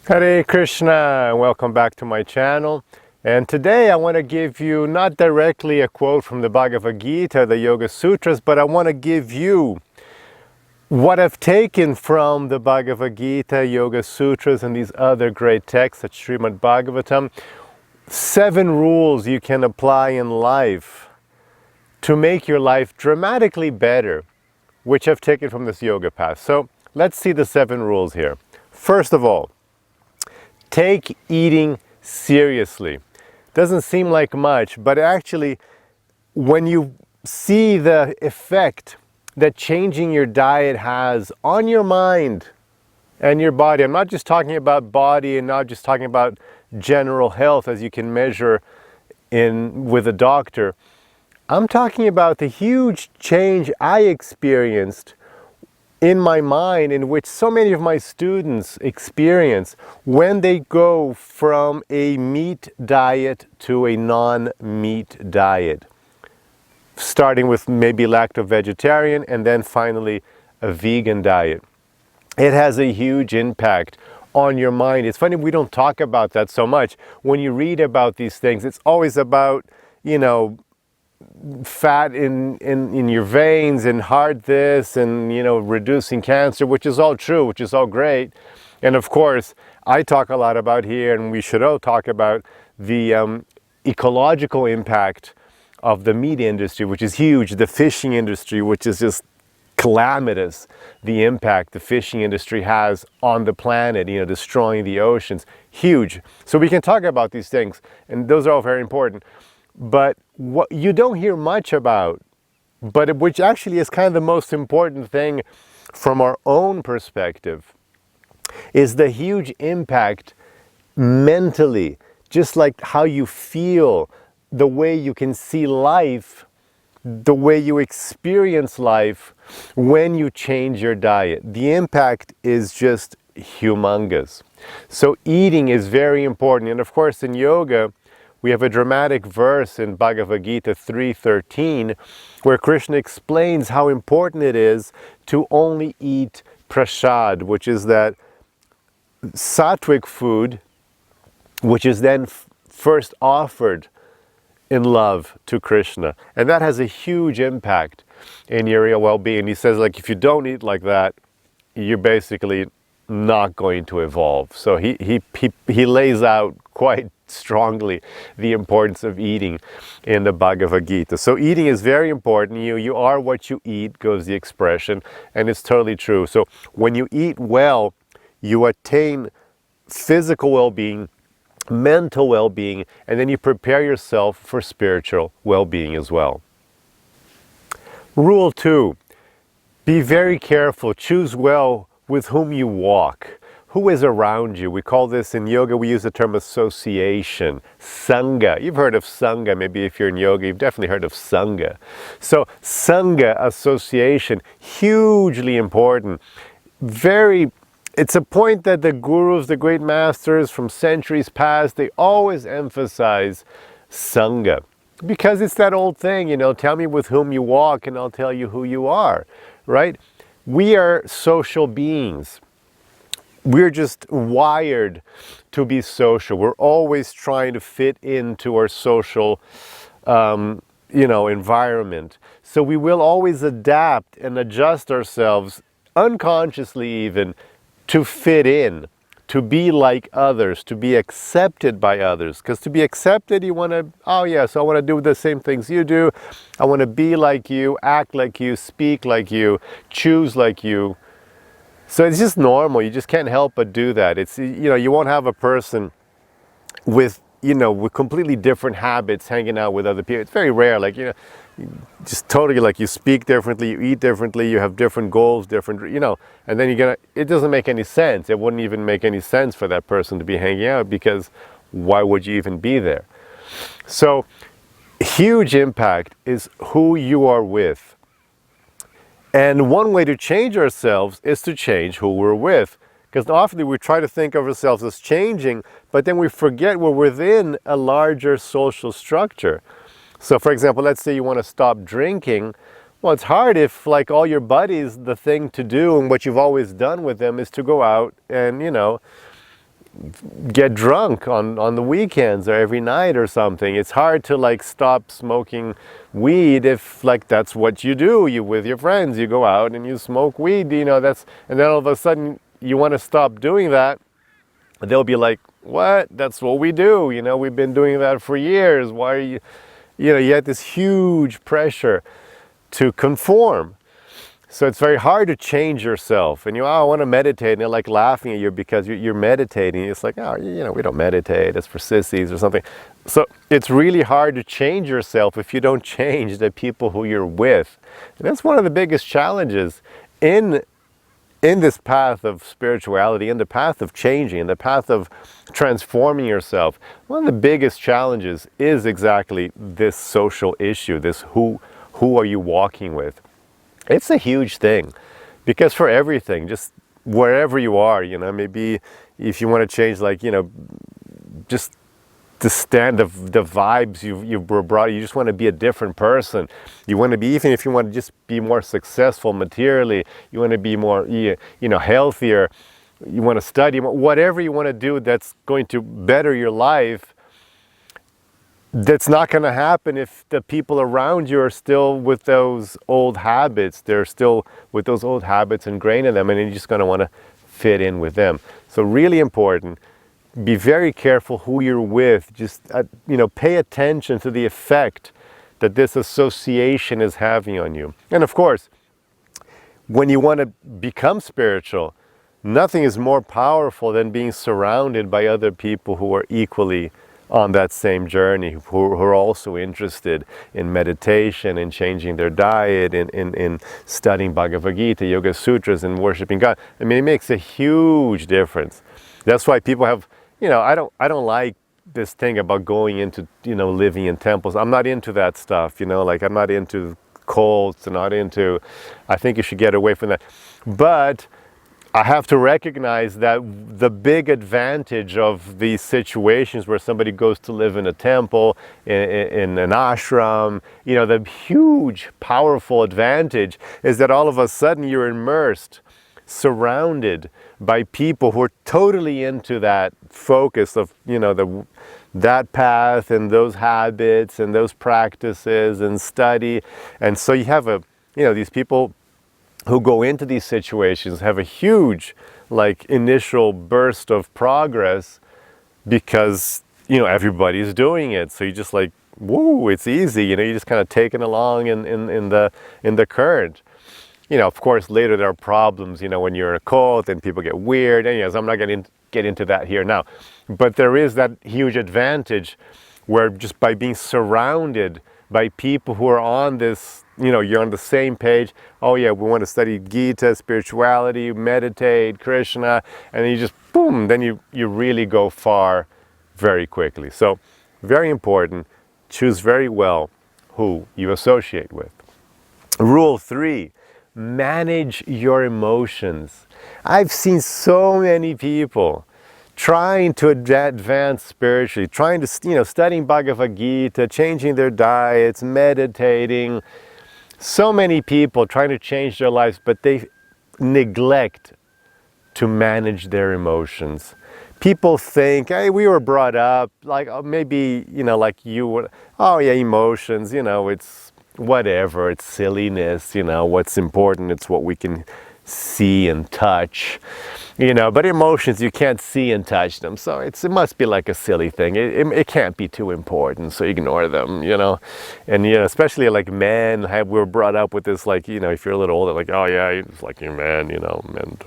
Hare Krishna, and welcome back to my channel. And today I want to give you not directly a quote from the Bhagavad Gita, the Yoga Sutras, but I want to give you what I've taken from the Bhagavad Gita, Yoga Sutras, and these other great texts at Srimad Bhagavatam. 7 rules you can apply in life to make your life dramatically better, which I've taken from this yoga path. So let's see the 7 rules here. First of all, take eating seriously. Doesn't seem like much, but actually, when you see the effect that changing your diet has on your mind and your body, I'm not just talking about body and not just talking about general health as you can measure with a doctor. I'm talking about the huge change I experienced in my mind, in which so many of my students experience when they go from a meat diet to a non-meat diet. Starting with maybe lacto-vegetarian and then finally a vegan diet. It has a huge impact on your mind. It's funny we don't talk about that so much. When you read about these things, it's always about, fat in your veins and heart this and reducing cancer, which is all true, which is all great. And of course I talk a lot about here, and we should all talk about the ecological impact of the meat industry, which is huge, the fishing industry, which is just calamitous, the impact the fishing industry has on the planet, destroying the oceans, huge. So we can talk about these things, and those are all very important. But what you don't hear much about, but which actually is kind of the most important thing from our own perspective, is the huge impact mentally, just like how you feel, the way you can see life, the way you experience life when you change your diet. The impact is just humongous. So eating is very important. And of course in yoga, we have a dramatic verse in Bhagavad Gita 3:13 where Krishna explains how important it is to only eat prasad, which is that sattvic food, which is then first offered in love to Krishna. And that has a huge impact in your well-being. He says, if you don't eat like that, you're basically not going to evolve. So he lays out quite strongly the importance of eating in the Bhagavad Gita. So eating is very important. You are what you eat, goes the expression, and it's totally true. So when you eat well, you attain physical well-being, mental well-being, and then you prepare yourself for spiritual well-being as well. Rule 2, be very careful, choose well with whom you walk. Who is around you? We call this in yoga, we use the term association, Sangha. You've heard of Sangha, maybe if you're in yoga, you've definitely heard of Sangha. So Sangha, association, hugely important. It's a point that the gurus, the great masters from centuries past, they always emphasize Sangha. Because it's that old thing, tell me with whom you walk and I'll tell you who you are, right? We are social beings. We're just wired to be social. We're always trying to fit into our social, environment. So we will always adapt and adjust ourselves, unconsciously even, to fit in, to be like others, to be accepted by others. Because to be accepted, you want to, so I want to do the same things you do. I want to be like you, act like you, speak like you, choose like you. So it's just normal. You just can't help but do that. It's, you won't have a person with completely different habits hanging out with other people. It's very rare. Just totally you speak differently, you eat differently, you have different goals, and then it doesn't make any sense. It wouldn't even make any sense for that person to be hanging out, because why would you even be there? So huge impact is who you are with. And one way to change ourselves is to change who we're with. Because often we try to think of ourselves as changing, but then we forget we're within a larger social structure. So for example, let's say you want to stop drinking. Well, it's hard if all your buddies, the thing to do and what you've always done with them is to go out and, get drunk on the weekends or every night or something. It's hard to like stop smoking weed if like that's what you do. You with your friends, you go out and you smoke weed, and then all of a sudden you want to stop doing that. They'll be like, what? That's what we do. We've been doing that for years. Why are you, you have this huge pressure to conform. So it's very hard to change yourself. And I want to meditate. And they're like laughing at you because you're meditating. It's like, oh, we don't meditate. It's for sissies or something. So it's really hard to change yourself if you don't change the people who you're with. And that's one of the biggest challenges in this path of spirituality, in the path of changing, in the path of transforming yourself. One of the biggest challenges is exactly this social issue, this who are you walking with? It's a huge thing, because for everything, just wherever you are, maybe if you want to change, like, just the vibes you've brought, you just want to be a different person. You want to be, even if you want to just be more successful materially, you want to be more, healthier, you want to study, whatever you want to do that's going to better your life. That's not going to happen if the people around you are still with those old habits. They're still with those old habits ingrained in them, and you're just going to want to fit in with them. So really important, be very careful who you're with. Just, pay attention to the effect that this association is having on you. And of course, when you want to become spiritual, nothing is more powerful than being surrounded by other people who are equally on that same journey, who are also interested in meditation, in changing their diet, in studying Bhagavad Gita, Yoga Sutras, and worshiping God. I mean, it makes a huge difference. That's why people have, I don't like this thing about going into, living in temples. I'm not into that stuff, like I'm not into cults, I think you should get away from that. But I have to recognize that the big advantage of these situations where somebody goes to live in a temple, in an ashram, the huge, powerful advantage is that all of a sudden you're immersed, surrounded by people who are totally into that focus of, that path and those habits and those practices and study. And so you have these people who go into these situations have a huge, initial burst of progress because, everybody's doing it. So you just whoa, it's easy, you just kind of taken along in the current. Of course, later there are problems, when you're in a cult and people get weird. Anyways, I'm not going to get into that here now. But there is that huge advantage where just by being surrounded by people who are on this, you're on the same page. Oh yeah, we want to study Gita, spirituality, meditate, Krishna, and then you just, boom, then you really go far very quickly. So very important, choose very well who you associate with. Rule 3, manage your emotions. I've seen so many people trying to advance spiritually, trying to, studying Bhagavad Gita, changing their diets, meditating. So many people trying to change their lives, but they neglect to manage their emotions. People think, hey, we were brought up, maybe, like you were, oh yeah, emotions, it's whatever, it's silliness, what's important, it's what we can see and touch. But emotions, you can't see and touch them, so it must be like a silly thing. It can't be too important, so ignore them, And, especially like men, we're brought up with this, if you're a little older, oh yeah, it's like you're man, men,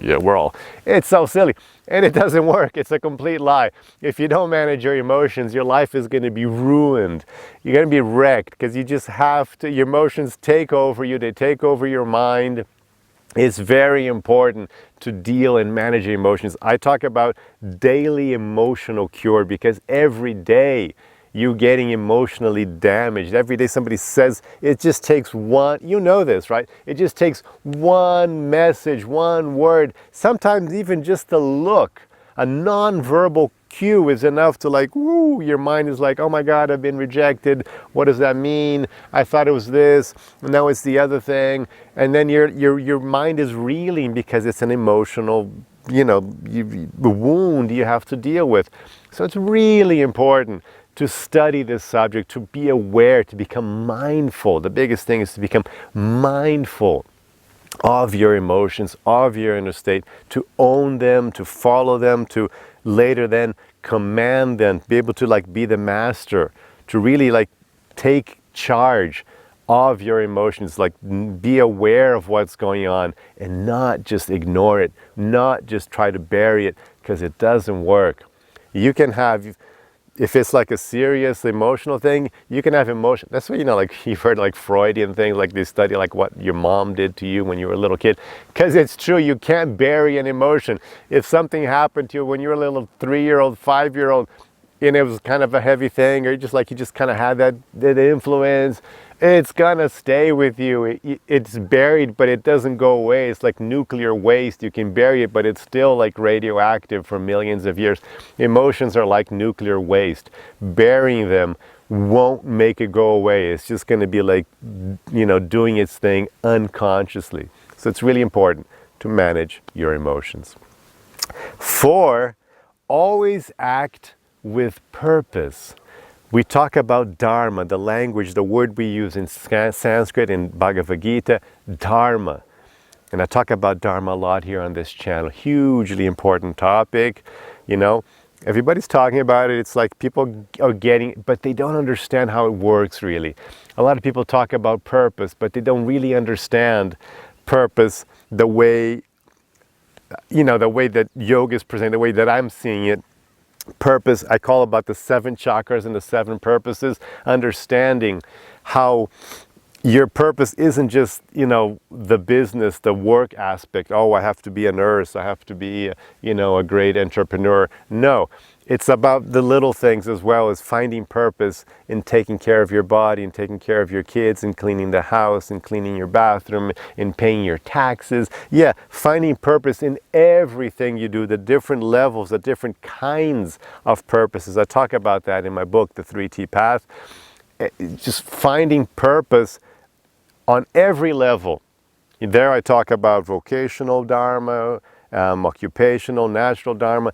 yeah, it's so silly. And it doesn't work. It's a complete lie. If you don't manage your emotions, your life is going to be ruined. You're going to be wrecked because you just have to, your emotions take over you, they take over your mind. It's very important to deal and manage your emotions. I talk about daily emotional cure because every day you're getting emotionally damaged. Every day somebody says, it just takes one, this, right? It just takes one message, one word, sometimes even just a look, a non-verbal cue is enough to woo, your mind is oh my God, I've been rejected. What does that mean? I thought it was this, and now it's the other thing. And then your mind is reeling because it's an emotional the wound you have to deal with. So it's really important to study this subject, to be aware, to become mindful. The biggest thing is to become mindful of your emotions, of your inner state, to own them, to follow them, to later then command them, be able to be the master, to really take charge of your emotions, be aware of what's going on and not just ignore it, not just try to bury it, because it doesn't work. You can have, if it's a serious emotional thing, you can have emotion. That's why, you've heard Freudian things, they study what your mom did to you when you were a little kid. Because it's true, you can't bury an emotion. If something happened to you when you were a little 3-year-old, 5-year-old, and it was kind of a heavy thing, or you just kind of had that influence, it's gonna stay with you. It's buried, but it doesn't go away. It's like nuclear waste. You can bury it, but it's still radioactive for millions of years. Emotions are like nuclear waste. Burying them won't make it go away. It's just gonna be doing its thing unconsciously. So it's really important to manage your emotions. 4, always act with purpose. We talk about dharma, the language, the word we use in Sanskrit, in Bhagavad Gita, dharma. And I talk about dharma a lot here on this channel. Hugely important topic. Everybody's talking about it. It's people are getting it, but they don't understand how it works really. A lot of people talk about purpose, but they don't really understand purpose the way, the way that yoga is presented, the way that I'm seeing it. Purpose, I call about the 7 chakras and the 7 purposes, understanding how your purpose isn't just, the business, the work aspect. Oh, I have to be a nurse, I have to be, a great entrepreneur. No, it's about the little things as well, as finding purpose in taking care of your body and taking care of your kids and cleaning the house and cleaning your bathroom and paying your taxes. Yeah, finding purpose in everything you do, the different levels, the different kinds of purposes. I talk about that in my book, The 3T Path. Just finding purpose on every level. There I talk about vocational dharma, occupational, natural dharma,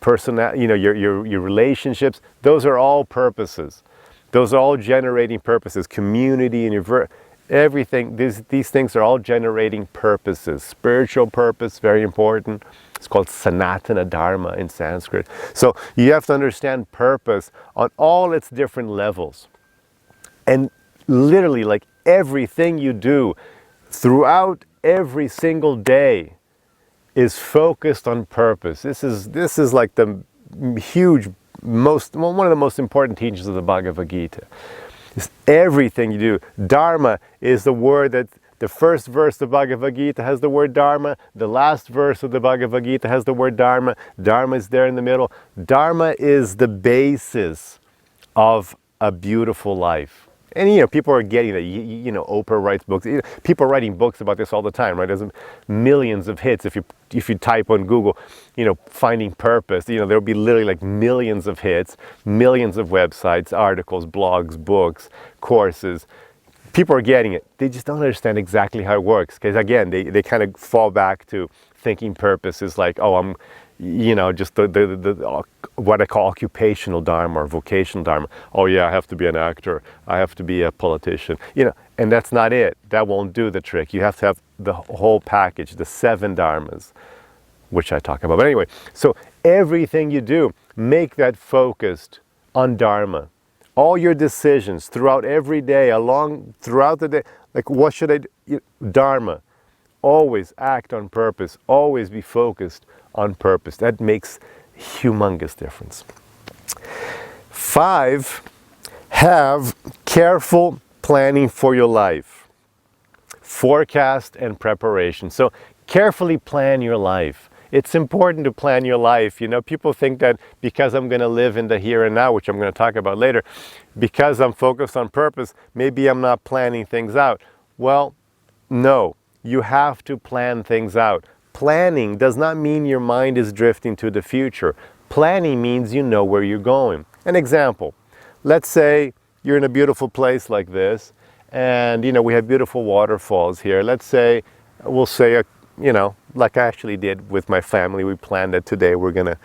personal, your relationships. Those are all purposes. Those are all generating purposes. Community and everything. These things are all generating purposes. Spiritual purpose, very important. It's called Sanatana Dharma in Sanskrit. So you have to understand purpose on all its different levels. And literally, everything you do throughout every single day is focused on purpose. This is the huge, one of the most important teachings of the Bhagavad Gita. It's everything you do. Dharma is the word that the first verse of the Bhagavad Gita has the word dharma. The last verse of the Bhagavad Gita has the word dharma. Dharma is there in the middle. Dharma is the basis of a beautiful life. And people are getting that. Oprah writes books. People are writing books about this all the time, right? There's millions of hits if you type on Google, finding purpose. There'll be literally millions of hits, millions of websites, articles, blogs, books, courses. People are getting it. They just don't understand exactly how it works. Because again, they kind of fall back to thinking purpose is I'm just the what I call occupational dharma or vocational dharma. Oh yeah, I have to be an actor. I have to be a politician. And that's not it. That won't do the trick. You have to have the whole package, the 7 dharmas, which I talk about. But anyway, so everything you do, make that focused on dharma. All your decisions throughout every day, throughout the day, what should I do? Dharma. Always act on purpose. Always be focused on purpose. That makes humongous difference. 5, have careful planning for your life. Forecast and preparation. So carefully plan your life. It's important to plan your life. People think that because I'm going to live in the here and now, which I'm going to talk about later, because I'm focused on purpose, maybe I'm not planning things out. Well, no. You have to plan things out. Planning does not mean your mind is drifting to the future. Planning means you know where you're going. An example, let's say you're in a beautiful place like this, and we have beautiful waterfalls here. Let's say, we'll say you know, like I actually did with my family, we planned that today we're going to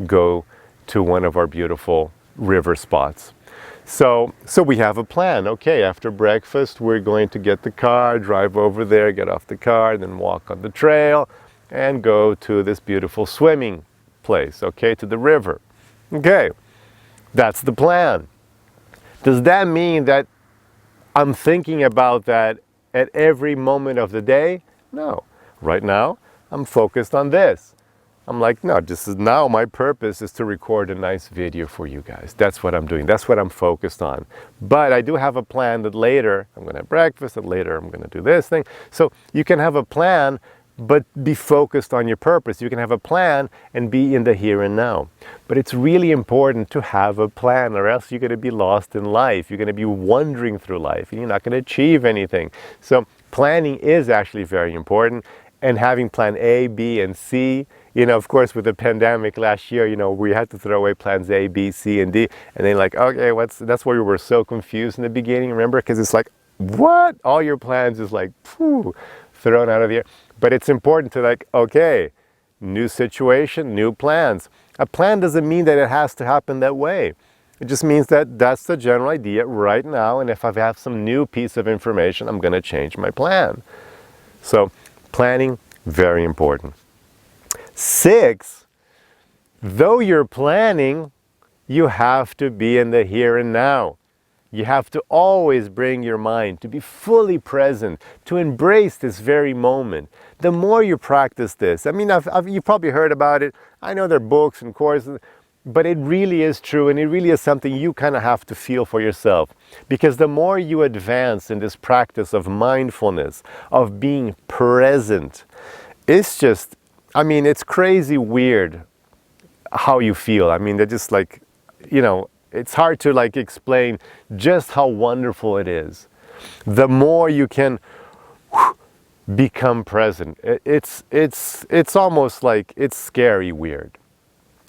go to one of our beautiful river spots. So we have a plan. Okay, after breakfast, we're going to get the car, drive over there, get off the car, then walk on the trail and go to this beautiful swimming place, okay, to the river. Okay, that's the plan. Does that mean that I'm thinking about that at every moment of the day? No. Right now, I'm focused on this. I'm like, no, this is now my purpose is to record a nice video for you guys. That's what I'm doing. That's what I'm focused on. But I do have a plan that later I'm going to have breakfast and later I'm going to do this thing. So you can have a plan, but be focused on your purpose. You can have a plan and be in the here and now. But it's really important to have a plan, or else you're going to be lost in life. You're going to be wandering through life and you're not going to achieve anything. So planning is actually very important. And having plan A, B, and C, you know, of course, with the pandemic last year, you know, we had to throw away plans A, B, C, and D. And then like, okay, that's why we were so confused in the beginning, remember? Because it's like, what? All your plans is like, phew, thrown out of the air. But it's important to like, okay, new situation, new plans. A plan doesn't mean that it has to happen that way. It just means that that's the general idea right now. And if I have some new piece of information, I'm going to change my plan. So planning, very important. 6, though you're planning, you have to be in the here and now. You have to always bring your mind to be fully present, to embrace this very moment. The more you practice this, I mean, you've probably heard about it. I know there are books and courses, but it really is true, and it really is something you kind of have to feel for yourself. Because the more you advance in this practice of mindfulness, of being present, it's just, I mean, it's crazy weird how you feel. I mean, they're just like, you know, it's hard to like explain just how wonderful it is. The more you can become present, it's almost like, it's scary weird.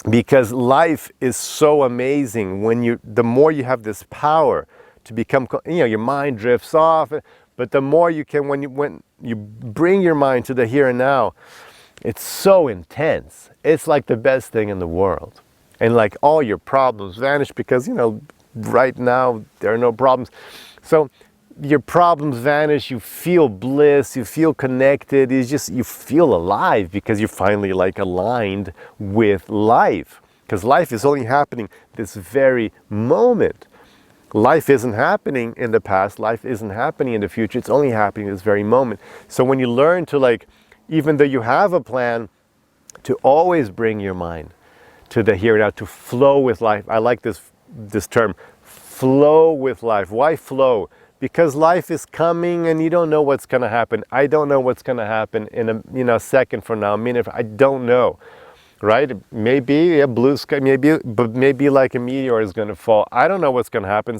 Because life is so amazing when the more you have this power to become, you know, your mind drifts off, but the more you can, when you bring your mind to the here and now, it's so intense. It's like the best thing in the world. And like all your problems vanish because, you know, right now there are no problems. So your problems vanish, you feel bliss, you feel connected, you feel alive because you're finally like aligned with life. Because life is only happening this very moment. Life isn't happening in the past, life isn't happening in the future, it's only happening this very moment. So when you learn to like, even though you have a plan, to always bring your mind to the here and now, to flow with life. I like this term, flow with life. Why flow? Because life is coming and you don't know what's going to happen. I don't know what's going to happen in a second from now, a minute. I don't know, right? Maybe a blue sky, maybe like a meteor is going to fall. I don't know what's going to happen.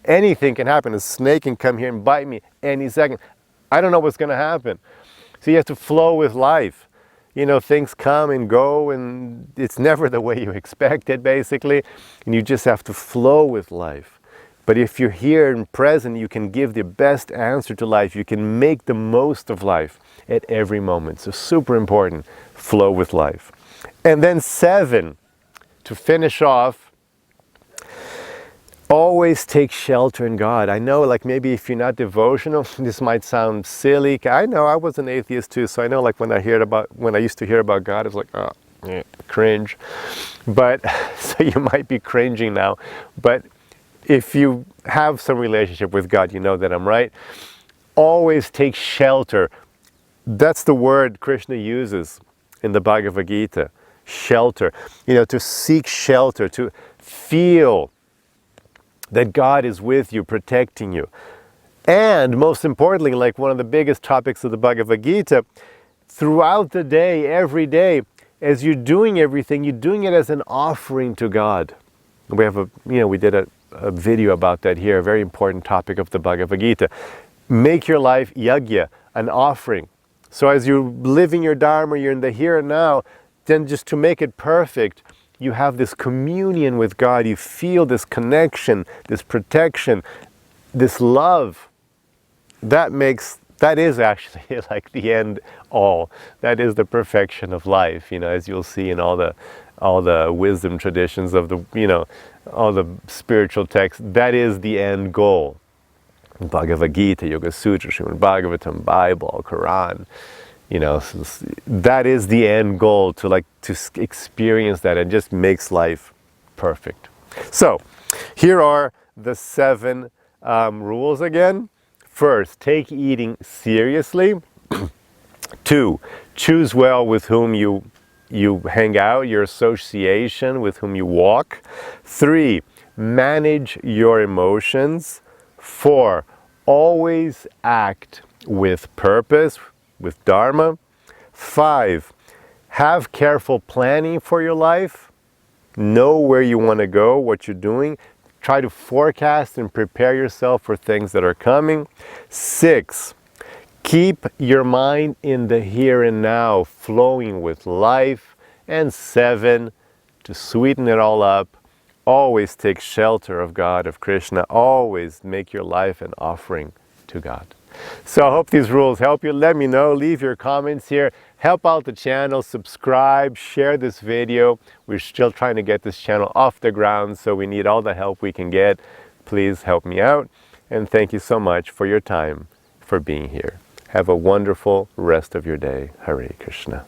Anything can happen. A snake can come here and bite me any second. I don't know what's going to happen. So you have to flow with life. You know, things come and go and it's never the way you expect it, basically. And you just have to flow with life. But if you're here and present, you can give the best answer to life. You can make the most of life at every moment. So super important, flow with life. And then 7, to finish off, always take shelter in God. I know, like, maybe if you're not devotional, this might sound silly. I know, I was an atheist too, so I know, like, when I used to hear about God, it was like, oh, yeah, cringe. But, so you might be cringing now, but if you have some relationship with God, you know that I'm right. Always take shelter. That's the word Krishna uses in the Bhagavad Gita. Shelter. You know, to seek shelter, to feel that God is with you, protecting you. And most importantly, like one of the biggest topics of the Bhagavad Gita, throughout the day, every day, as you're doing everything, you're doing it as an offering to God. We did a video about that here, a very important topic of the Bhagavad Gita. Make your life yajna, an offering. So as you're living your Dharma, you're in the here and now, then just to make it perfect, you have this communion with God, you feel this connection, this protection, this love. That makes That is actually like the end all. That is the perfection of life, as you'll see in all the wisdom traditions of the, all the spiritual texts. That is the end goal. Bhagavad Gita, Yoga Sutra, Srimad Bhagavatam, Bible, Quran, that is the end goal, to experience that. It just makes life perfect. So here are the 7 rules again. First, take eating seriously. 2, choose well with whom you hang out, your association, with whom you walk. 3, manage your emotions. 4, always act with purpose, with Dharma. 5, have careful planning for your life. Know where you want to go, what you're doing. Try to forecast and prepare yourself for things that are coming. 6, keep your mind in the here and now, flowing with life. And 7, to sweeten it all up, always take shelter of God, of Krishna. Always make your life an offering to God. So I hope these rules help you. Let me know. Leave your comments here. Help out the channel. Subscribe. Share this video. We're still trying to get this channel off the ground, so we need all the help we can get. Please help me out. And thank you so much for your time, for being here. Have a wonderful rest of your day. Hare Krishna.